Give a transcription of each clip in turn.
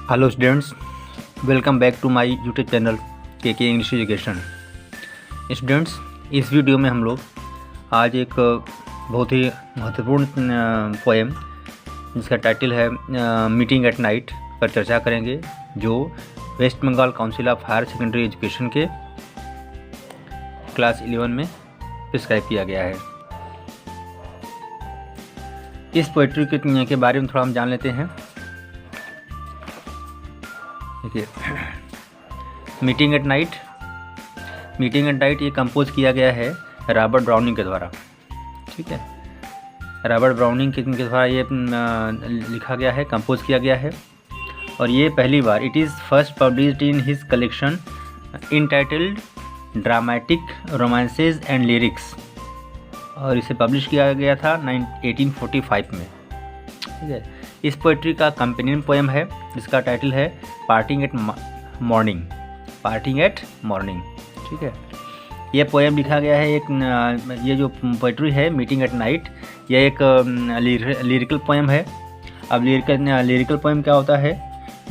Hello students, welcome back to my YouTube channel K English education. Students, इस video में हम लोग आज एक बहुत ही महत्वपूर्ण पोएम जिसका टाइटल है मीटिंग एट नाइट पर चर्चा करेंगे, जो West Bengal council of higher secondary education के क्लास 11 में प्रिस्क्राइब किया गया है। इस पोइट्री के बारे में थोड़ा हम जान लेते हैं। देखिए, मीटिंग एट नाइट ये कंपोज किया गया है रॉबर्ट ब्राउनिंग के द्वारा। ठीक है, रॉबर्ट ब्राउनिंग के द्वारा ये लिखा गया है, कंपोज किया गया है। और ये पहली बार it is first published in his collection entitled dramatic romances and lyrics, और इसे पब्लिश किया गया था 1845 में। ठीक है, इस पोइट्री का कंपेनियन पोएम है जिसका टाइटल है पार्टिंग एट मॉर्निंग। ठीक है, ये पोएम लिखा गया है ये जो पोइट्री है मीटिंग एट नाइट, यह एक लिरिकल पोएम है। अब लिरिकल पोएम क्या होता है?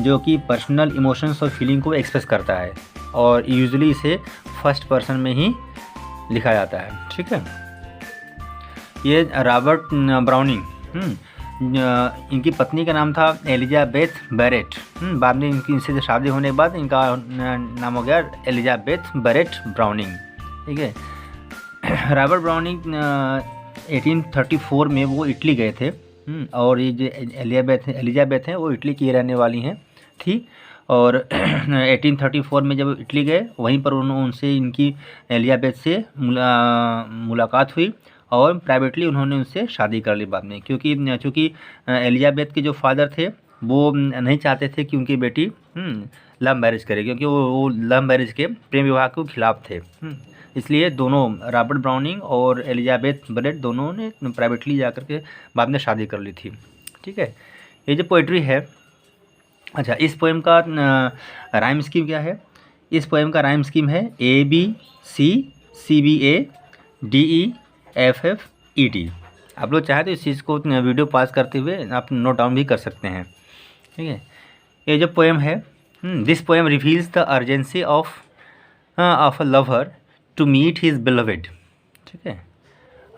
जो कि पर्सनल इमोशंस और फीलिंग को एक्सप्रेस करता है, और यूजुअली इसे फर्स्ट पर्सन में ही लिखा जाता है। ठीक है, ये रॉबर्ट ब्राउनिंग, इनकी पत्नी का नाम था एलिजाबेथ बैरेट। बाद में इनसे शादी होने के बाद इनका नाम हो गया एलिजाबेथ बैरेट ब्राउनिंग। ठीक है, रॉबर्ट ब्राउनिंग 1834 में वो इटली गए थे, और ये जो एलिजाबेथ हैं वो इटली की रहने वाली थी। और 1834 में जब इटली गए, वहीं पर उनसे इनकी एलिजाबेथ से मुलाकात हुई, और प्राइवेटली उन्होंने उनसे शादी कर ली बाद में, क्योंकि एलिजाबेथ के जो फादर थे वो नहीं चाहते थे कि उनकी बेटी लव मैरिज करे, क्योंकि वो लव मैरिज के प्रेम विवाह के खिलाफ थे। इसलिए दोनों रॉबर्ट ब्राउनिंग और एलिजाबेथ बैरेट दोनों ने प्राइवेटली जाकर के बाद में शादी कर ली थी। ठीक है, ये जो पोइट्री है, अच्छा, इस पोएम का राइम स्कीम क्या है? इस पोएम का राइम स्कीम है ABCCBADEFFET। आप लोग चाहे तो इस चीज़ को वीडियो पास करते हुए आप नोट डाउन भी कर सकते हैं। ठीक है, ये जो पोएम है, this poem reveals the urgency of a lover to meet his beloved. ठीक है,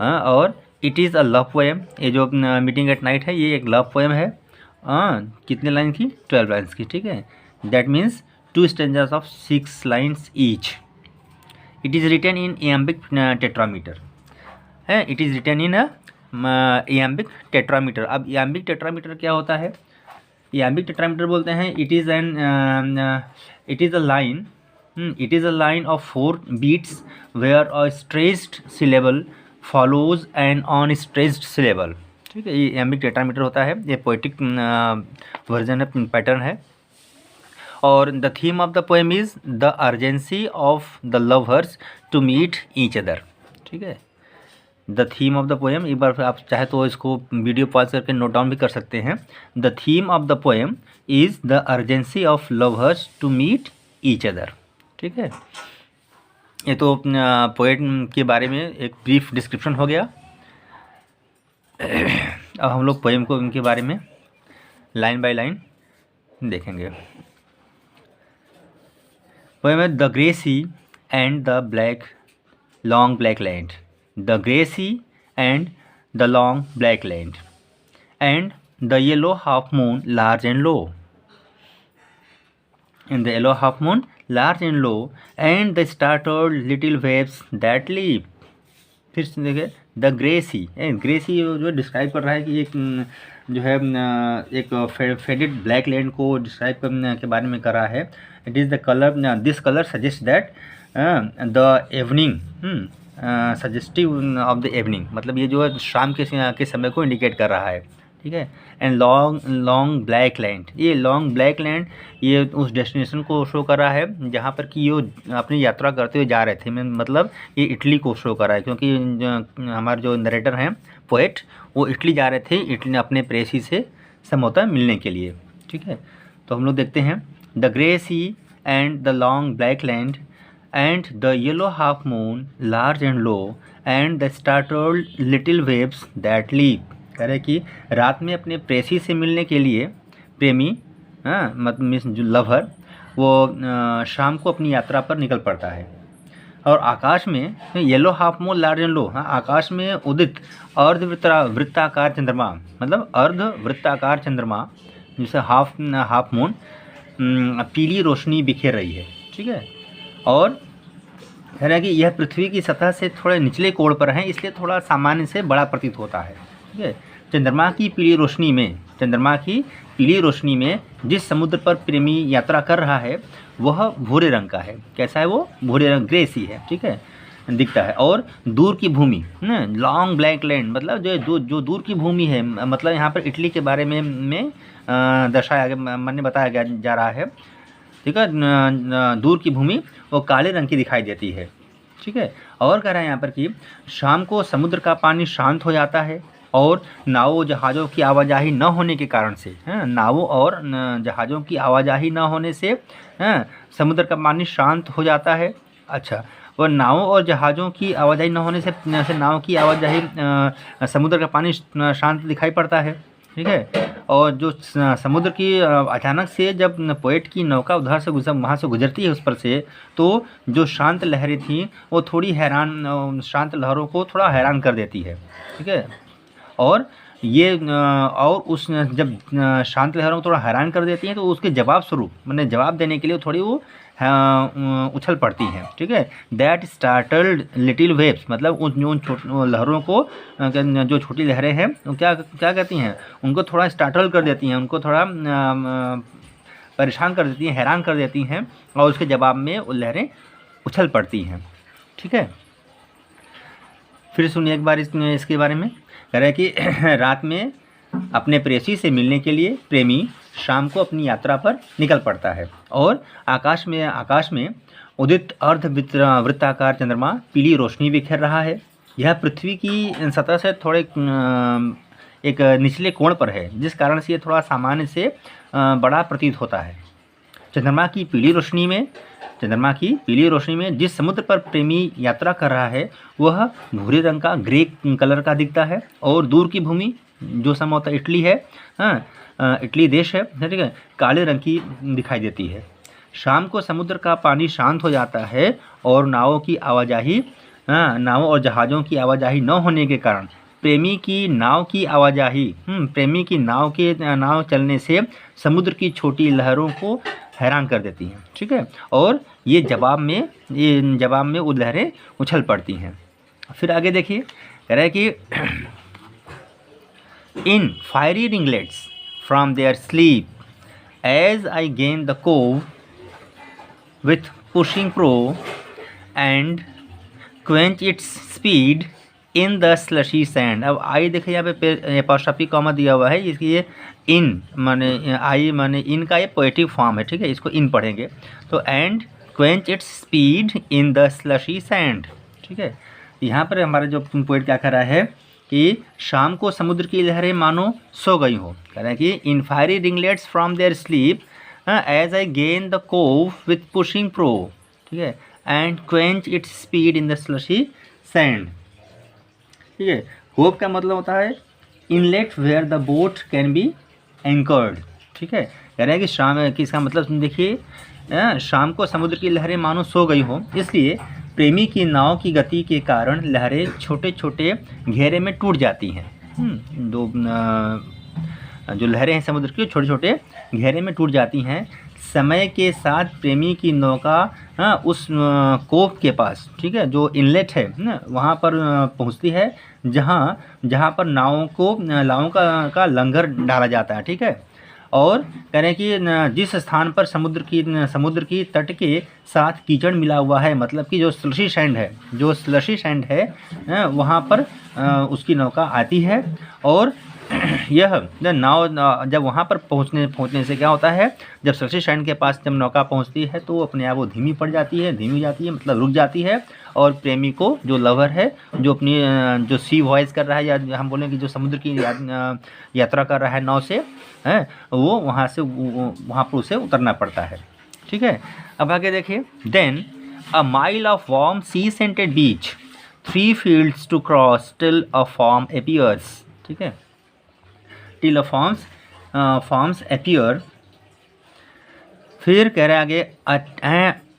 और it is a love poem. ये जो मीटिंग एट नाइट है, ये एक लव पोएम है। कितने लाइन की? 12 लाइन्स की। ठीक है, that means 2 stanzas of 6 lines each. It is written in iambic tetrameter है। It is written in iambic tetrameter. अब इयम्बिक टेट्रामीटर क्या होता है? इयम्बिक टेट्रामीटर बोलते हैं it is a line of 4 beats where a stressed syllable follows an unstressed syllable. ठीक है, ये इयम्बिक टेट्रामीटर होता है। ये पोएटिक वर्जन है, पैटर्न है। और the theme of the poem is the urgency of the lovers to meet each other. ठीक है, the theme of the poem, एक बार आप चाहे तो इसको वीडियो पॉज करके नोट डाउन भी कर सकते हैं। The theme of the poem is the urgency of lovers to meet each other. ठीक है, ये तो पोएट के बारे में एक ब्रीफ डिस्क्रिप्शन हो गया। अब हम लोग पोएम को इनके बारे में लाइन बाय लाइन देखेंगे। पोएम है the grey sea and the long black land. The grey sea and the long black land and the yellow half moon large and low. In the yellow half moon, large and low, and the startled little waves that leap। फिर से देखिए, the grey सी जो describe कर रहा है कि एक जो है एक फेडेड ब्लैक लैंड को डिस्क्राइब करने के बारे में कर रहा है। It is the colour, this colour suggest that the evening, suggestive of the evening, मतलब ये जो है शाम के समय को इंडिकेट कर रहा है। ठीक है, एंड लॉन्ग ब्लैक लैंड, ये लॉन्ग ब्लैक लैंड ये उस डेस्टिनेशन को शो कर रहा है जहाँ पर कि ये अपनी यात्रा करते हुए जा रहे थे। मतलब ये इटली को शो कर रहा है, क्योंकि हमारे जो नरेटर हैं पोएट, वो इटली जा रहे थे, इटली अपने प्रेसी से समझौता मिलने के लिए। ठीक है, तो हम लोग देखते हैं the grey sea and the long black land and the yellow half moon large and low and the startled little waves that leap. कह रहे कि रात में अपने प्रेसी से मिलने के लिए प्रेमी हाँ मतलब मीन्स जो लवर वो शाम को अपनी यात्रा पर निकल पड़ता है। और आकाश में yellow half moon large and लो, हाँ आकाश में उदित वृत्ताकार चंद्रमा, मतलब अर्ध वृत्ताकार चंद्रमा जिसे हाफ मून पीली रोशनी बिखेर रही है। ठीक है, और है ना कि यह पृथ्वी की सतह से थोड़े निचले कोण पर है, इसलिए थोड़ा सामान्य से बड़ा प्रतीत होता है। ठीक है, चंद्रमा की पीली रोशनी में जिस समुद्र पर प्रेमी यात्रा कर रहा है वह भूरे रंग का है। कैसा है वो? भूरे रंग, ग्रे सी है। ठीक है, दिखता है। और दूर की भूमि, लॉन्ग ब्लैक लैंड, मतलब जो दूर की भूमि है, मतलब यहाँ पर इटली के बारे में दर्शाया गया, मैंने बताया जा रहा है। ठीक है, दूर की भूमि वो काले रंग की दिखाई देती है। ठीक है, और कह रहा है यहाँ पर कि शाम को समुद्र का पानी शांत हो जाता है और नावों जहाज़ों की आवाजाही न होने के कारण से, नावों और जहाज़ों की आवाजाही न होने से समुद्र का पानी शांत हो जाता है। अच्छा, और नावों और जहाज़ों की आवाजाही न होने से नाव की आवाजाही समुद्र का पानी शांत दिखाई पड़ता है। ठीक है, और जो समुद्र की अचानक से जब पोएट की नौका उधर से वहाँ से गुजरती है उस पर से, तो जो शांत लहरें थीं वो थोड़ी शांत लहरों को थोड़ा हैरान कर देती है। ठीक है, और ये और उस जब शांत लहरों को थोड़ा हैरान कर देती हैं तो उसके जवाब स्वरूप, मैंने जवाब देने के लिए थोड़ी वो उछल पड़ती हैं। ठीक है, दैट स्टार्टल्ड लिटिल वेव्स, मतलब उन लहरों को, जो छोटी लहरें हैं वो क्या कहती हैं, उनको थोड़ा स्टार्टल कर देती हैं, उनको थोड़ा परेशान कर देती हैं, हैरान कर देती हैं, और उसके जवाब में वो लहरें उछल पड़ती हैं। ठीक है, फिर सुनिए एक बार इसके बारे में। कह रहा है कि रात में अपने प्रेयसी से मिलने के लिए प्रेमी शाम को अपनी यात्रा पर निकल पड़ता है और आकाश में उदित वृत्ताकार चंद्रमा पीली रोशनी बिखेर रहा है। यह पृथ्वी की सतह से थोड़े एक निचले कोण पर है, जिस कारण से ये थोड़ा सामान्य से बड़ा प्रतीत होता है। चंद्रमा की पीली रोशनी में जिस समुद्र पर प्रेमी यात्रा कर रहा है वह भूरे रंग का, ग्रे कलर का दिखता है। और दूर की भूमि जो संभवतः इटली है, इटली देश है, ठीक है, काले रंग की दिखाई देती है। शाम को समुद्र का पानी शांत हो जाता है और नावों और जहाज़ों की आवाजाही न होने के कारण प्रेमी की नाव चलने से समुद्र की छोटी लहरों को हैरान कर देती हैं। ठीक है, और ये जवाब में वो लहरें उछल पड़ती हैं। फिर आगे देखिए, कह रहा है कि in fiery ringlets from their sleep as I gain the cove with pushing prow and quench its speed in the slushy sand. अब आई देखिए यहाँ पे एपॉस्ट्रोफी कॉमा दिया हुआ है, इसलिए इन माने इन का ये पोएटिक फॉर्म है। ठीक है, इसको इन पढ़ेंगे तो and quench its speed in the slushy sand. ठीक है, यहाँ पर हमारा जो पोएट क्या कर रहा है कि शाम को समुद्र की लहरें मानो सो गई हो। कह रहा है कि in fiery ringlets from their sleep as I gain the cove with pushing prow, ठीक है, and quench its speed in the slushy sand. ठीक है, होप का मतलब होता है inlet where the boat can be anchored. ठीक है, कह रहे हैं कि शाम की इसका मतलब देखिए, शाम को समुद्र की लहरें मानो सो गई हो, इसलिए प्रेमी की नाव की गति के कारण लहरें छोटे छोटे घेरे में टूट जाती हैं। जो लहरें हैं समुद्र की छोटे छोटे घेरे में टूट जाती हैं। समय के साथ प्रेमी की नौका उस कोव के पास, ठीक है, जो इनलेट है ना, वहाँ पर पहुँचती है जहाँ पर नावों का लंगर डाला जाता है। ठीक है, और कह रहे हैं कि जिस स्थान पर समुद्र की तट के साथ कीचड़ मिला हुआ है, मतलब कि जो स्लशी सैंड है वहाँ पर उसकी नौका आती है। और यह नाव जब वहाँ पर पहुँचने से क्या होता है, जब स्लशी सैंड के पास जब नौका पहुँचती है तो अपने आप वो धीमी हो जाती है, मतलब रुक जाती है। और प्रेमी को, जो लवर है, जो अपनी जो सी वॉयस कर रहा है, या हम बोलें कि जो समुद्र की यात्रा कर रहा है नाव से, है वो वहाँ पर उसे उतरना पड़ता है। ठीक है, अब आगे देखिए, then a mile of warm sea scented beach, 3 fields to cross till a form appears. ठीक है, टिल अ फॉर्म्स अपीयर फिर कह रहे आगे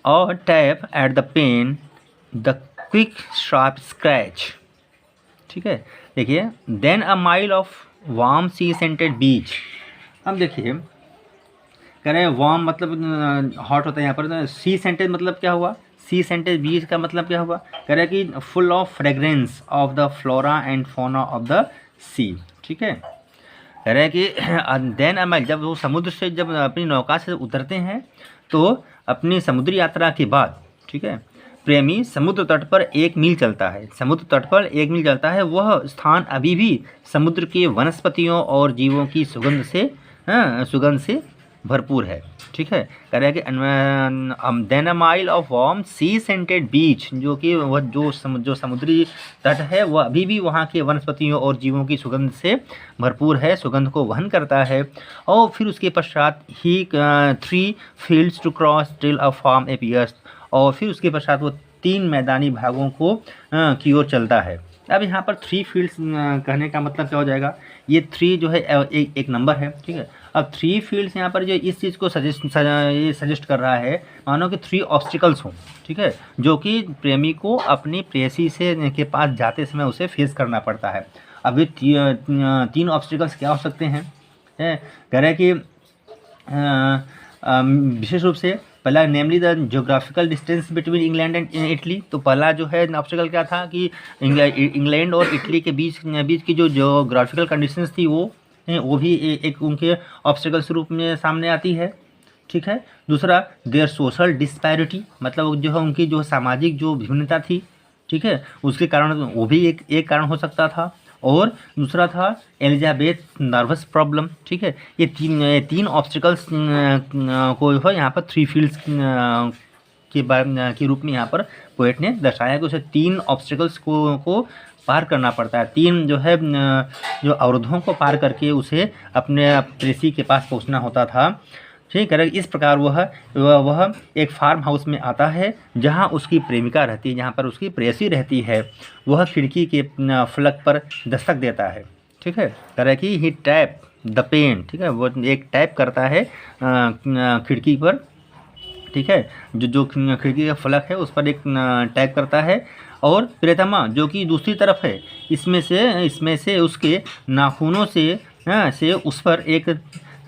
और tap at the pane the quick sharp scratch, ठीक है। देखिए then a mile of warm sea scented beach. अब देखिए कह रहे हैं वार्म मतलब हॉट होता है यहाँ पर, सी सेंटेड मतलब क्या हुआ, सी सेंटेड बीच का मतलब क्या हुआ, कह रहे हैं कि full of fragrance of the flora and fauna of the sea, ठीक है। कह रहे हैं कि देन अ माइल, जब वो समुद्र से जब अपनी नौका से उतरते हैं तो अपनी समुद्री यात्रा के बाद, ठीक है, प्रेमी समुद्र तट पर 1 मील चलता है, समुद्र तट पर 1 मील चलता है। वह स्थान अभी भी समुद्र के वनस्पतियों और जीवों की सुगंध से भरपूर है, ठीक है। कह रहे हैं कि then a mile of warm sea scented beach, जो कि वह जो समुद्री तट है वह अभी भी वहाँ के वनस्पतियों और जीवों की सुगंध से भरपूर है, सुगंध को वहन करता है। और फिर उसके पश्चात ही 3 fields to cross till a farm appears, और फिर उसके पश्चात वो 3 मैदानी भागों को की ओर चलता है। अब यहाँ पर 3 फील्ड्स कहने का मतलब क्या हो जाएगा, ये 3 जो है एक नंबर है, ठीक है। अब 3 फील्ड्स यहाँ पर जो इस चीज़ को सजेस्ट कर रहा है, मानो कि 3 ऑब्स्टिकल्स हों, ठीक है, जो कि प्रेमी को अपनी प्रेयसी से के पास जाते समय उसे फेस करना पड़ता है। अब ये 3 ऑब्स्टिकल्स क्या हो सकते हैं, कह रहे हैं कि विशेष रूप से पहला namely the geographical distance between England and Italy. तो पहला जो है ऑब्स्टिकल क्या था कि इंग्लैंड और इटली के बीच की जो जोग्राफिकल कंडीशंस थी वो भी एक उनके ऑब्स्टिकल रूप में सामने आती है, ठीक है। दूसरा देयर सोशल डिस्पैरिटी, मतलब जो है उनकी जो सामाजिक जो भिन्नता थी, ठीक है, उसके कारण वो भी एक कारण हो सकता था। और दूसरा था एलिजाबेथ नर्वस प्रॉब्लम, ठीक है। ये 3 ऑब्स्टिकल्स को जो है यहाँ पर 3 फील्ड्स के रूप में यहाँ पर पोएट ने दर्शाया कि उसे 3 ऑब्स्टिकल्स को पार करना पड़ता है, 3 जो है जो अवरोधों को पार करके उसे अपने प्रेसी के पास पहुँचना होता था, ठीक है। इस प्रकार वह एक फार्म हाउस में आता है जहां उसकी प्रेमिका रहती है, जहां पर उसकी प्रेयसी रहती है। वह खिड़की के फलक पर दस्तक देता है, ठीक है। कह रहा है कि ही टैप द पेन, ठीक है, वो एक टैप करता है खिड़की पर, ठीक है, जो खिड़की का फलक है उस पर एक टैप करता है। और प्रियतमा जो कि दूसरी तरफ है, इसमें से उसके नाखूनों से उस पर एक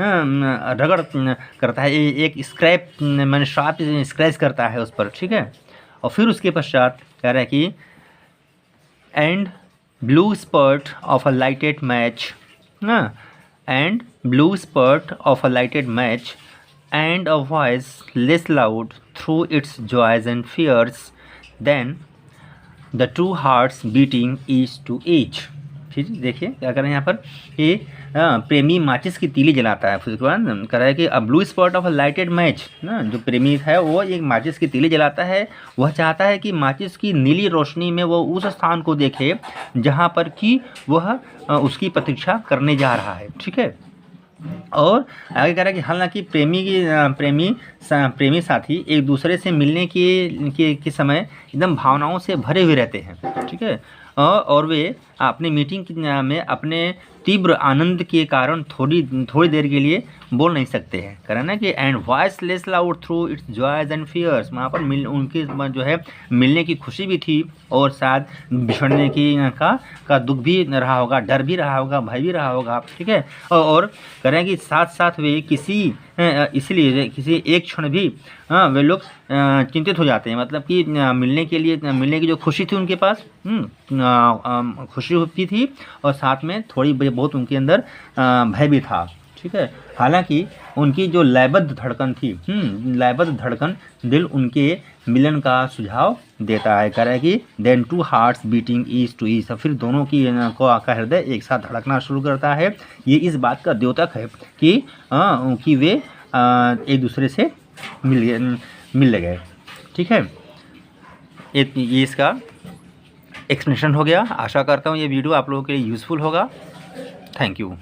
रगड़ करता है, एक स्क्रैप मैंने शार्प स्क्रैच करता है उस पर, ठीक है। और फिर उसके पश्चात कह रहा है कि and blue spurt of a lighted match, and blue spurt of a lighted match and a voice less loud through its joys and fears then the 2 hearts beating each to each. फिर देखिए क्या कर रहे हैं यहाँ पर, ये प्रेमी माचिस की तीली जलाता है। फिर उसके बाद कह रहा है कि a blue spot of a lighted match, ना जो प्रेमी है वो एक माचिस की तीली जलाता है। वह चाहता है कि माचिस की नीली रोशनी में वो उस स्थान को देखे जहाँ पर कि वह उसकी प्रतीक्षा करने जा रहा है, ठीक है। और आगे कह रहा है कि हालांकि प्रेमी साथी एक दूसरे से मिलने के समय एकदम भावनाओं से भरे हुए रहते हैं, ठीक है। और वे अपने मीटिंग में अपने तीव्र आनंद के कारण थोड़ी देर के लिए बोल नहीं सकते हैं। कह रहे हैं ना कि and voice less loud through its joys and fears, वहाँ पर उनके जो है मिलने की खुशी भी थी और शायद बिछड़ने का दुख भी रहा होगा, डर भी रहा होगा, भय भी रहा होगा, ठीक है। और कह रहे हैं कि साथ साथ वे इसलिए किसी एक क्षण भी वे लोग चिंतित हो जाते हैं, मतलब कि मिलने की जो खुशी थी उनके पास खुशी होती थी और साथ में थोड़ी बहुत उनके अंदर भय भी था, ठीक है। हालांकि उनकी जो लयबद्ध धड़कन थी, लयबद्ध धड़कन दिल उनके मिलन का सुझाव देता है। कह रहा है कि then 2 hearts beating each to each, फिर दोनों का हृदय एक साथ धड़कना शुरू करता है। ये इस बात का द्योतक है कि वे एक दूसरे से मिल गए, ठीक है। ये इसका एक्सप्लेनेशन हो गया। आशा करता हूँ ये वीडियो आप लोगों के लिए यूज़फुल होगा। Thank you.